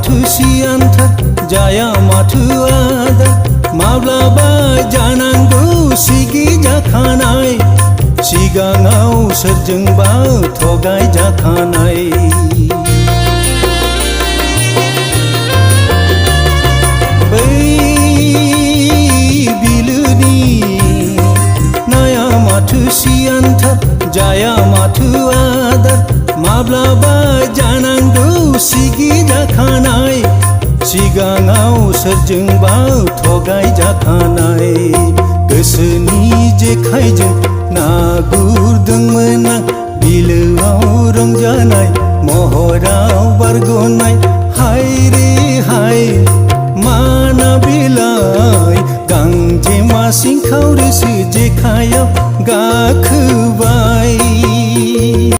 माथो सियानथार जाया माथो आदार माब्लाबा जानांगौ सिगि जाखानाय सिगाङाव सोरजोंबा थगाय जाखानाय बै बिलोनि नाया माथो सियानथार जाया माथो आदार माब्लाबा जानांगौ सिगि जाखानाय सिगाङाव सोरजोंबा थगाय जाखानाय गोसोनि जेखाइजों ना गुरदोंमोन आं बिलोआव रंजानाय महराव बारग'नाय हाय रे हाय माना बिलाय गांजेमा सिंखावरिसो जेखाइयाव गाखो